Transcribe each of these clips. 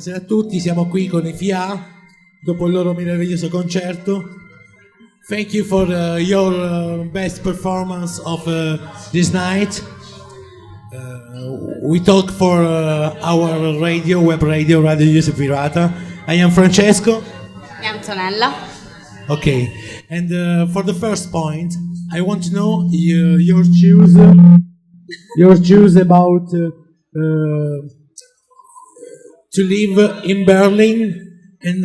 Buonasera a tutti, siamo qui con i Phia dopo il loro meraviglioso concerto. Thank you for your best performance of this night. We talk for our radio, web radio, Radio Juso Pirata. I am Francesco. E Antonella. Okay, and for the first point, I want to know your choose about to live in Berlin and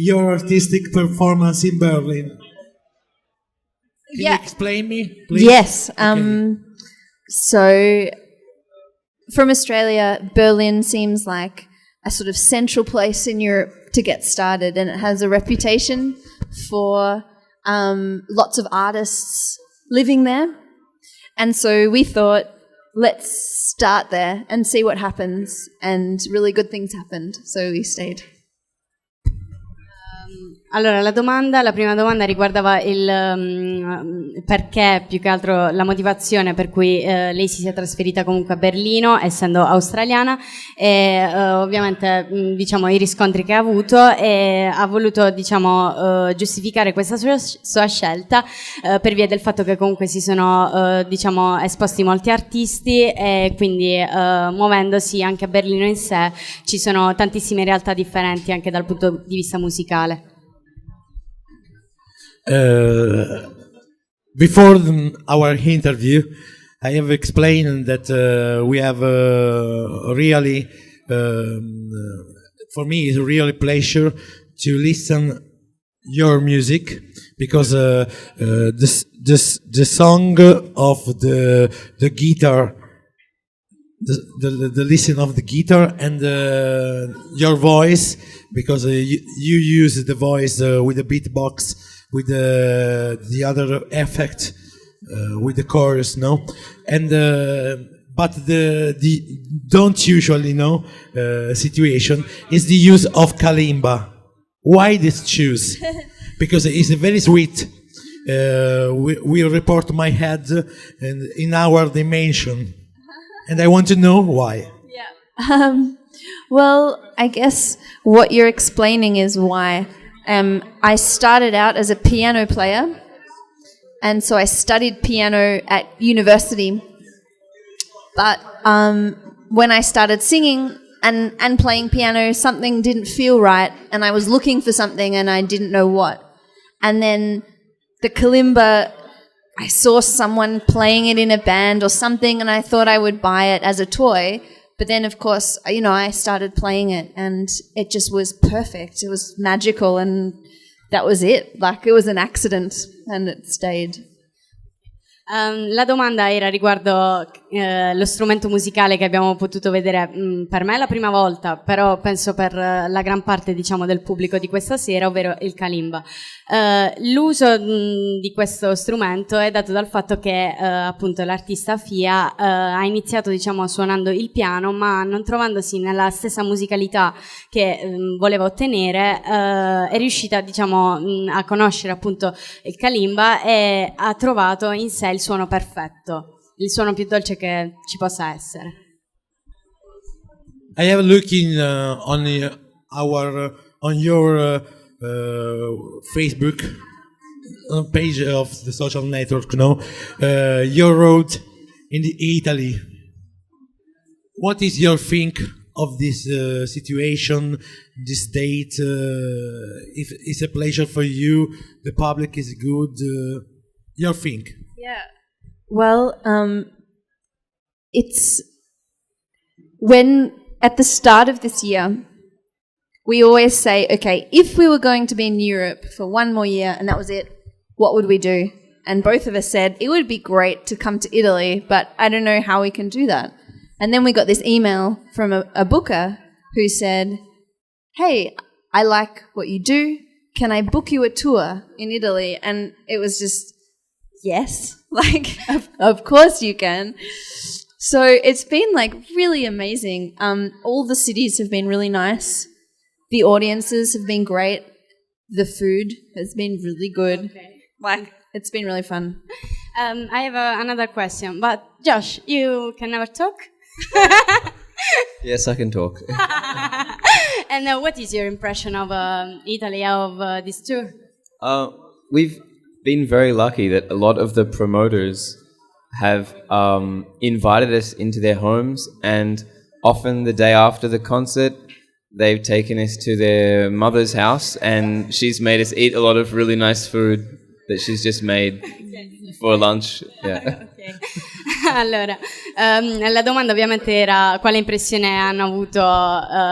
your artistic performance in Berlin. Can you explain me, please? Yes. Okay. So, from Australia, Berlin seems like a sort of central place in Europe to get started, and it has a reputation for lots of artists living there. And so we thought, let's start there and see what happens, and really good things happened, so we stayed. Allora, la prima domanda riguardava il perché, più che altro la motivazione per cui lei si sia trasferita comunque a Berlino, essendo australiana, e ovviamente diciamo i riscontri che ha avuto, e ha voluto giustificare questa sua scelta per via del fatto che comunque si sono esposti molti artisti, e quindi muovendosi anche a Berlino in sé ci sono tantissime realtà differenti anche dal punto di vista musicale. Before our interview, I have explained that we have really, for me, it's a really pleasure to listen your music, because the song of the guitar, the listen of the guitar, and your voice, because you use the voice with the beatbox, with the other effect, with the chorus, no, and but the don't usually know situation is the use of kalimba. Why this choose? Because it's very sweet. We report my head in our dimension, and I want to know why. Yeah. Well, I guess what you're explaining is why. I started out as a piano player, and so I studied piano at university. But when I started singing and playing piano, something didn't feel right, and I was looking for something and I didn't know what. And then the kalimba, I saw someone playing it in a band or something, and I thought I would buy it as a toy. But then, of course, I started playing it, and it just was perfect. It was magical, and that was it. Like, it was an accident, and it stayed. La domanda era riguardo lo strumento musicale che abbiamo potuto vedere. Per me è la prima volta, però penso per la gran parte del pubblico di questa sera, ovvero il kalimba. L'uso di questo strumento è dato dal fatto che appunto l'artista Phia ha iniziato suonando il piano, ma non trovandosi nella stessa musicalità che voleva ottenere, è riuscita a conoscere appunto il kalimba e ha trovato in sé il suono perfetto, il suono più dolce che ci possa essere. I have looking on your Facebook page of the social network, you wrote in Italy. What is your think of this situation, this date? If it's a pleasure for you, the public is good. Your think? Yeah. Well, it's when at the start of this year, we always say, okay, if we were going to be in Europe for one more year and that was it, what would we do? And both of us said, it would be great to come to Italy, but I don't know how we can do that. And then we got this email from a booker who said, hey, I like what you do. Can I book you a tour in Italy? And it was just, yes, like, of course you can. So it's been really amazing. All the cities have been really nice. The audiences have been great. The food has been really good. Okay. It's been really fun. I have another question, but Josh, you can never talk? Yes, I can talk. And what is your impression of Italy, of this tour? We've been very lucky that a lot of the promoters have invited us into their homes, and often the day after the concert, they've taken us to their mother's house, and she's made us eat a lot of really nice food that she's just made for lunch. Yeah. Okay. Allora, la domanda ovviamente era quale impressione hanno avuto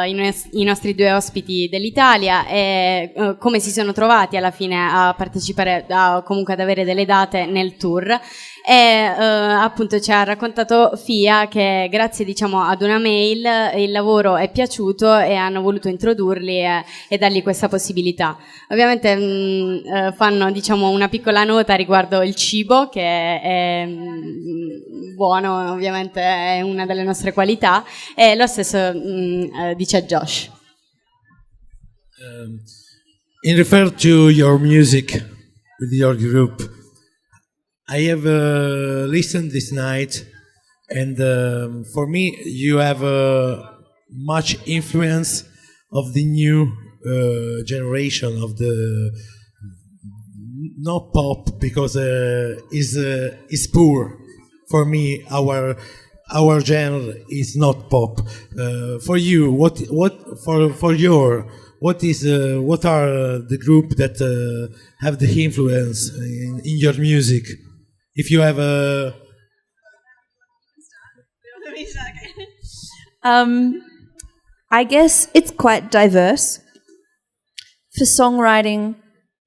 i nostri due ospiti dell'Italia e come si sono trovati alla fine a partecipare, comunque ad avere delle date nel tour. E appunto ci ha raccontato Phia che grazie diciamo ad una mail il lavoro è piaciuto e hanno voluto introdurli e dargli questa possibilità. Ovviamente fanno diciamo una piccola nota riguardo il cibo che è buono, ovviamente è una delle nostre qualità, e lo stesso dice Josh. In refer to your music with your group, I have listened this night, and for me, you have much influence of the new generation of the not pop because is poor. For me, our genre is not pop. For you, what are the group that have the influence in your music? If you have a I guess it's quite diverse. For songwriting,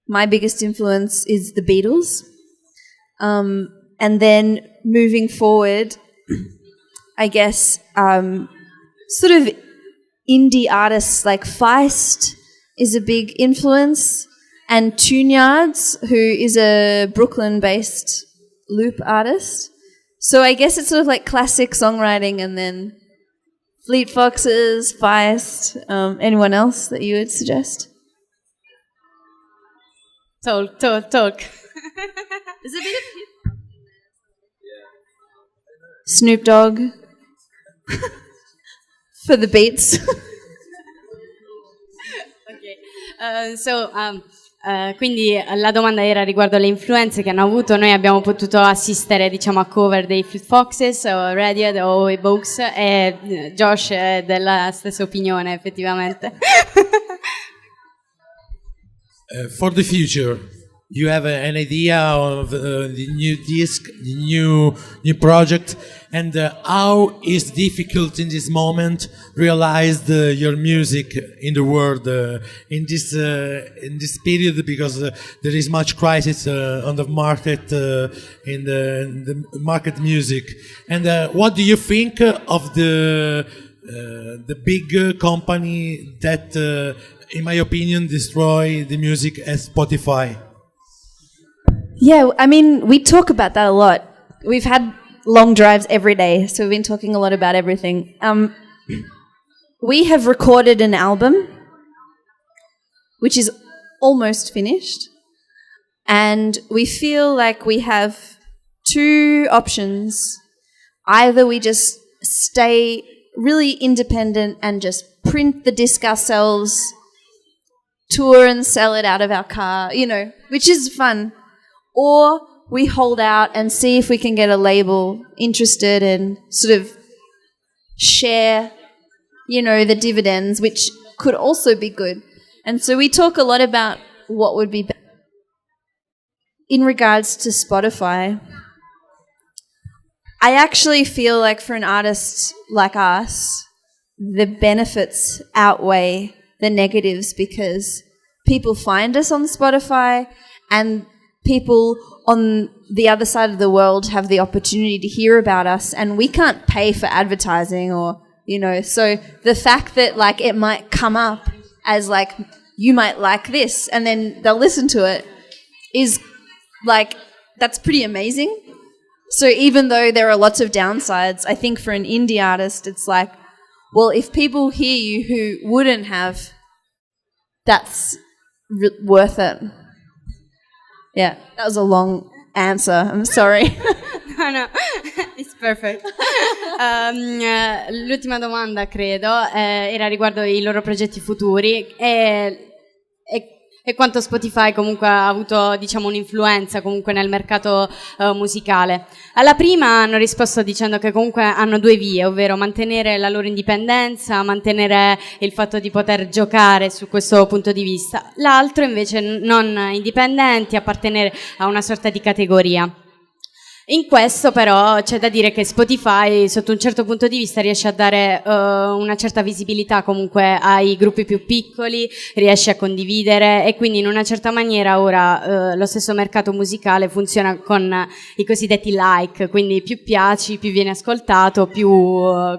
my biggest influence is the Beatles. And then moving forward, I guess sort of indie artists like Feist is a big influence, and Tuneyards, who is a Brooklyn-based loop artist. So I guess it's sort of like classic songwriting, and then Fleet Foxes, Feist. Anyone else that you would suggest? Talk. There's a bit of Snoop Dogg for the beats. Quindi la domanda era riguardo le influenze che hanno avuto. Noi abbiamo potuto assistere diciamo a cover dei Fleet Foxes o Radiohead o i Box, e Josh è della stessa opinione effettivamente. For the future, you have an idea of the new disc, the new project, and how is difficult in this moment realize your music in the world in this period, because there is much crisis on the market in the market music. And what do you think of the big company that, in my opinion, destroy the music as Spotify? Yeah, I mean, we talk about that a lot. We've had long drives every day, so we've been talking a lot about everything. We have recorded an album, which is almost finished, and we feel like we have two options. Either we just stay really independent and just print the disc ourselves, tour and sell it out of our car, which is fun. Or we hold out and see if we can get a label interested and sort of share, the dividends, which could also be good. And so we talk a lot about what would be better. In regards to Spotify, I actually feel like for an artist like us, the benefits outweigh the negatives, because people find us on Spotify, and people on the other side of the world have the opportunity to hear about us, and we can't pay for advertising or, so the fact that like it might come up as like, you might like this, and then they'll listen to it, is like, that's pretty amazing. So even though there are lots of downsides, I think for an indie artist, it's like, well, if people hear you who wouldn't have, that's worth it. Yeah, that was a long answer. I'm sorry. No, it's Perfect. L'ultima domanda, credo, era riguardo i loro progetti futuri e quanto Spotify comunque ha avuto, diciamo, un'influenza comunque nel mercato musicale. Alla prima hanno risposto dicendo che comunque hanno due vie, ovvero mantenere la loro indipendenza, mantenere il fatto di poter giocare su questo punto di vista. L'altro invece non indipendenti, appartenere a una sorta di categoria. In questo però c'è da dire che Spotify sotto un certo punto di vista riesce a dare una certa visibilità comunque ai gruppi più piccoli, riesce a condividere e quindi in una certa maniera ora lo stesso mercato musicale funziona con i cosiddetti like, quindi più piaci, più vieni ascoltato, più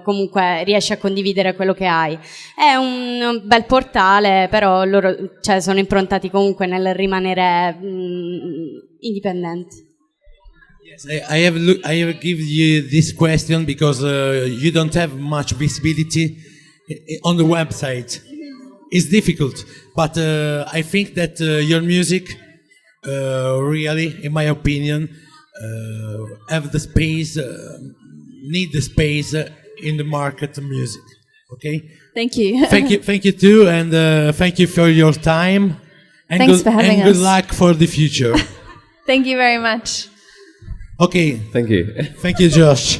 comunque riesci a condividere quello che hai. È un bel portale, però loro sono improntati comunque nel rimanere indipendenti. Yes, I have give you this question because you don't have much visibility on the website. It's difficult, but I think that your music really, in my opinion, have the space, need the space in the market music. Okay. Thank you. Thank you too, and thank you for your time. And Thanks for having and us. good luck for the future. Thank you very much. Ok, Thank you. thank you Josh.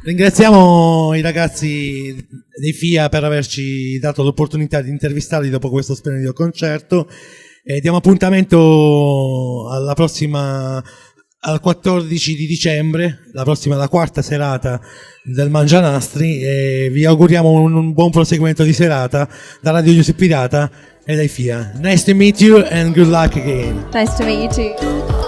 Ringraziamo i ragazzi dei Phia per averci dato l'opportunità di intervistarli dopo questo splendido concerto e diamo appuntamento alla prossima, al 14 di dicembre, la quarta serata del Mangianastri, e vi auguriamo un buon proseguimento di serata da Radio Juso Pirata e dai Phia. Nice to meet you and good luck again. Nice to meet you too.